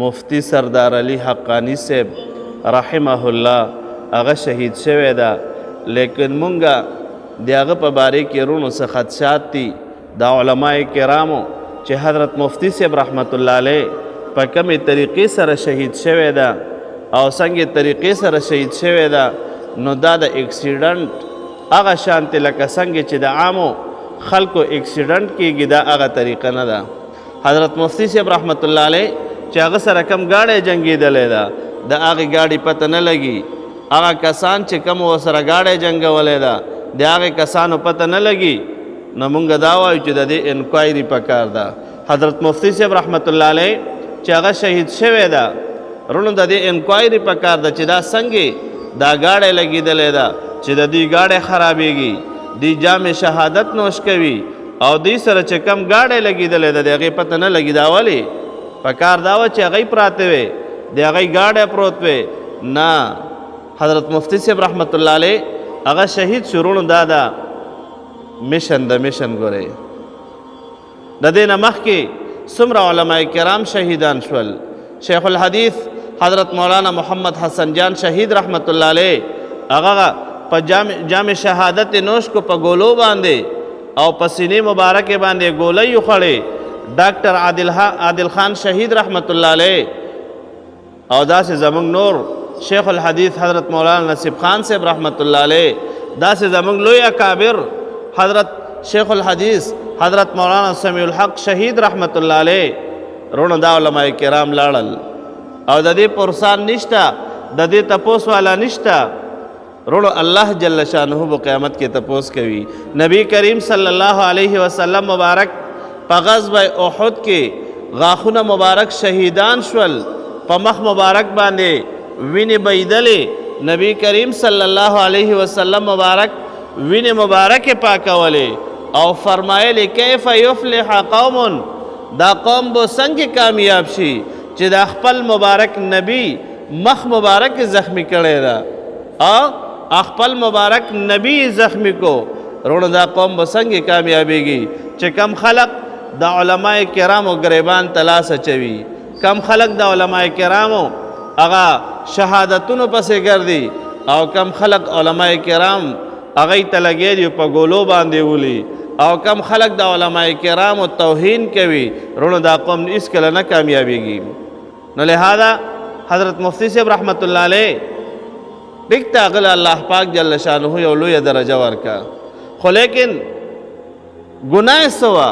مفتی سردار علی حقانی صاحب رحمه الله هغه شهید شوی ده، لیکن مونږه د هغه په باره کې رونو څه خدشات دي د علماء کرامو چې حضرت مفتی صاحب رحمت الله علیه په کومې طریقې سره شهید شوی ده او څنګه طریقې سره شهید شوی ده، نو دا د اکسیډنټ هغه شانتې لکه څنګه چې د عامو خلکو اکسیډنټ کېږي دا هغه طریقه نه ده. حضرت مفتی صاحب رحمت الله علیه چې هغه سره کم گاڑی جنگېدلی ده د هغې گاڑی پته نه لګي، هغه کسان چې کم ورسره گاڑی جنګولی ده د هغې کسانو پته نه لګي، نو مونږ دا وایو چې د دې انکوایري پکار ده. حضرت مفتی صاحب رحمت الله علیه چې هغه شهید شوی ده رونو د دې انکوایري پکار ده چې دا څنګه دا گاڑی لګېدلی ده چې د دې گاڑی خرابېږي، دی جام شهادت نوش کوي او دی سره چې کم گاڑی لګېدلی ده د هغې پته نه لګي. دا ولې پکار دا وه چې هغې پراته وې د هغې گاڑی پروت وې نه. حضرت مفتی صاحب رحمت الله علیه هغه شهید شروع دا ده مشن د مشن ګورئ د دې نه مخکې څومره علماء کرام شهیدان شول. شیخ الحدیث حضرت مولانا محمد حسن جان شهید رحمت الله علیه هغه په جام شهادت نوش کو په ګولو باندې او په سینې مبارکې باندې ګولۍ وخوړې. ډاکټر عادل خان شهید رحمت الله علیه او داسې زمونږ نور شیخ الحدیث حضرت مولانا نصیب خان صاحب رحمت الله علیه، داسې زمونږ لوی اکابر حضرت شیخ الحدیث حضرت مولانا سمیع الحق شهید رحمت الله علیه رونو دا علماء کرام لاړل او د دې پرسان نشته، د دې تپوس والا نشته. رونو الله جل شانه په قیامت کې تپوس کوي. نبی کریم صلی الله علیه وسلم مبارک په غزوه احد کې غاښونه مبارک شهیدان شول، په مخ مبارک باندې وینې بهیدلې. نبی کریم صلی الله علیه وسلم مبارک وینې مبارکې پاکولې او فرمایلې کیف یفلح قوم، دا قوم به څنګه کامیاب شي چې د خپل مبارک نبی مخ مبارک زخمی کړی ده او خپل مبارک نبی زخمی کو. رونو دا قوم به څنګه کامیابیږي چې کم خلق د علماء کرامو گریبان تلاس اچوي، کم خلق د علماء کرامو هغه شهادتونو پسې ګرځي او کم خلق علماء کرام هغې ته لګیا دي په ګولو باندې ولي او کم خلق د علماء کرامو توهین کوي. رونو دا قوم هېڅکله نه کامیابیږي. نو لہذا حضرت مفتی صاحب رحمت الله علیه ټیک ته هغه الله پاک جل شانه یو لویه درجه ورکا، خو لیکن ګناه څه وه،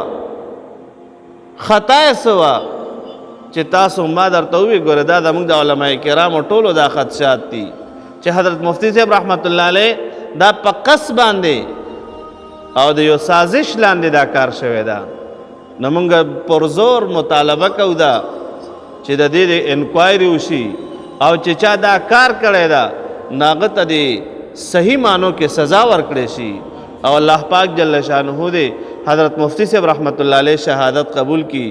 خطا یې څه وه چې تاسو ما درته ووایي ګوره دا زموږ د علماء کرامو ټولو دا خدشات دي چې حضرت مفتی صاحب رحمت الله علیه دا په قصد باندې او د یو سازش لاندې دا کار شوی ده. نو موږ پرزور مطالبه کوو دا چې د دې د انکوایري وشي او چې چا دا کار کړی ده نو هغه ته د صحیح معنو کې سزا ورکړی شي او الله پاک جل شانه دې حضرت مفتی صاحب رحمت الله علیه شهادت قبول کی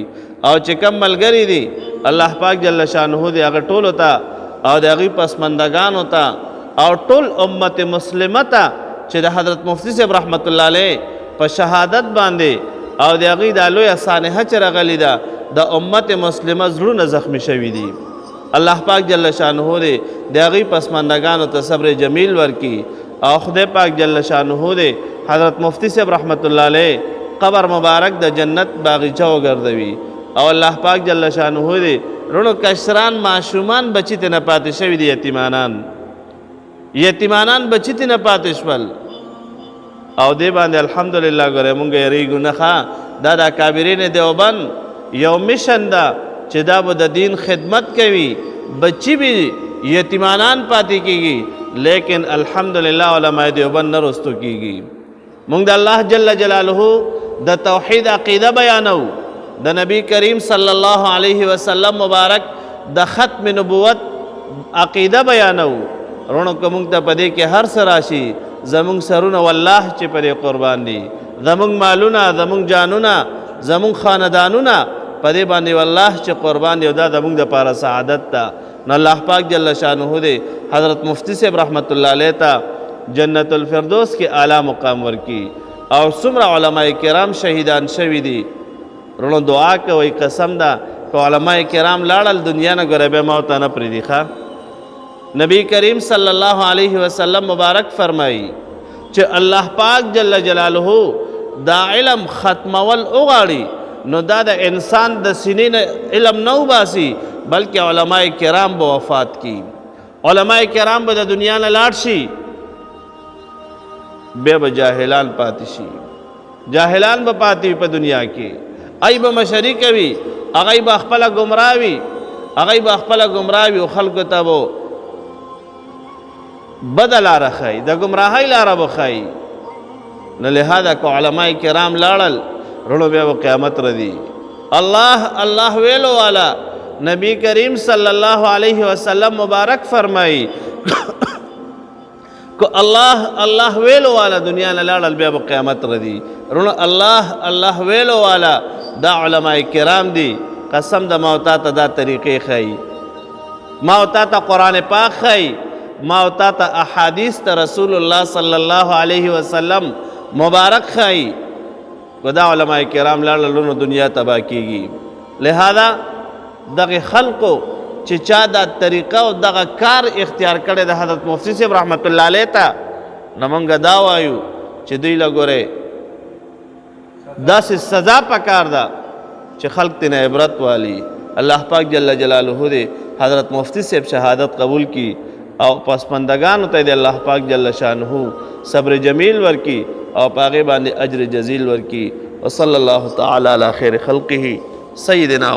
او چې کم ملګری دي الله پاک جل شانه دې هغه ټولو ته او د هغې پسماندګانو ته او ټول امت مسلمه ته چې د حضرت مفتی صاحب رحمت الله علیه په شهادت باندې او د هغې دا لویه سانحه چې راغلې ده د امت مسلمه زړونه زخمی شوي دي. الله پاک جل شانه دې د هغې پسماندګانو ته صبر جمیل ورکي او خدای پاک جل شانه دې حضرت مفتی صاحب رحمت الله علیه قبر مبارک د جنت باغیچه وګرځوي او الله پاک جل شانه دې رونو کشران معشومان بچی ته نه پاتې شوي دي، یتیمانان بچی ته نه پاتې شول او دې باندې الحمدلله ګوره مونږ یریږو نه ښه. دا د اکابرین دیوبند یو مشن ده چې دا به د دین خدمت کوي، بچی به یتیمانان پاتې کیږي، لیکن الحمدلله علماء دیوبند نه رستو کیږي. مونږ د الله جل جلاله د توحید عقیده بیانو، د نبی کریم صلی الله علیه وسلم مبارک د ختم نبوت عقیده بیانو. رونو که مونږ ته په دې کې هر څه راشي زمونږ سرونه والله چې په دې قربان دي، زمونږ مالونه، زمونږ جانونه، زمونږ خاندانونه په دې باندې والله چې قربان دي او دا زمونږ دپاره سعادت ده. نو الله پاک جل شانه دې حضرت مفتی صاحب رحمت الله علیه ته جنت الفردوس کې اعلی مقام ورکی او څومره علماء کرام شهیدان شوي دي. رونو دعا کوئ، قسم ده که علماء کرام لاړل دنیا نه ګوره بیا موت نه پرېږدي ښه نبی کریم صلی الله علیه وسلم مبارک فرمایي چې الله پاک جل جلاله دا علم ختمول وغواړي نو دا د انسان د سینې نه علم نه وباسي بلکې علماء کرام به وفات کی علماء کرام به د دنیا نه لاړ شي بیا به جاهلان پاتې شي جاهلان به پاتې وي په دنیا کې ای به مشري کوي هغه به خپله ګمراه وي او خلکو ته به بده لاره ښایي د ګمراهۍ لاره به ښایي نو لهذا که علماء کرام لاړل رڼو بیا به قیامت ردي الله ویلو والا نبی کریم صلی الله علیه وسلم مبارک فرمایي که الله ویلو والا دنیا نه لاړل بیا به قیامت ردي رڼو الله ویلو والا دا علماء کرام دي قسم د ما او تا ته دا طریقې ښایي ما او تا ته قرآن پاک ښایي ما او تا ته احادیث ته رسول الله صلی الله علیه وسلم مبارک ښایي که دا علماء کرام لاړل نو دنیا تباه کیږي لہذا دغه خلقو چې چا دا طریقه او دغه کار اختیار کړی د حضرت مفتی صاحب رحمت الله علیه ته نو موږ دا وایو چې دوی له ګورې داسې سزا پکار ده چې خلق تینا عبرت والی الله پاک جل جلاله دې حضرت مفتی صاحب شهادت قبول کی او پسماندگانو ته دې الله پاک جل شانه صبر جمیل ورکی او پاغه باندې اجر جزیل ورکی وصلی الله تعالی علی خیر خلقه سیدنا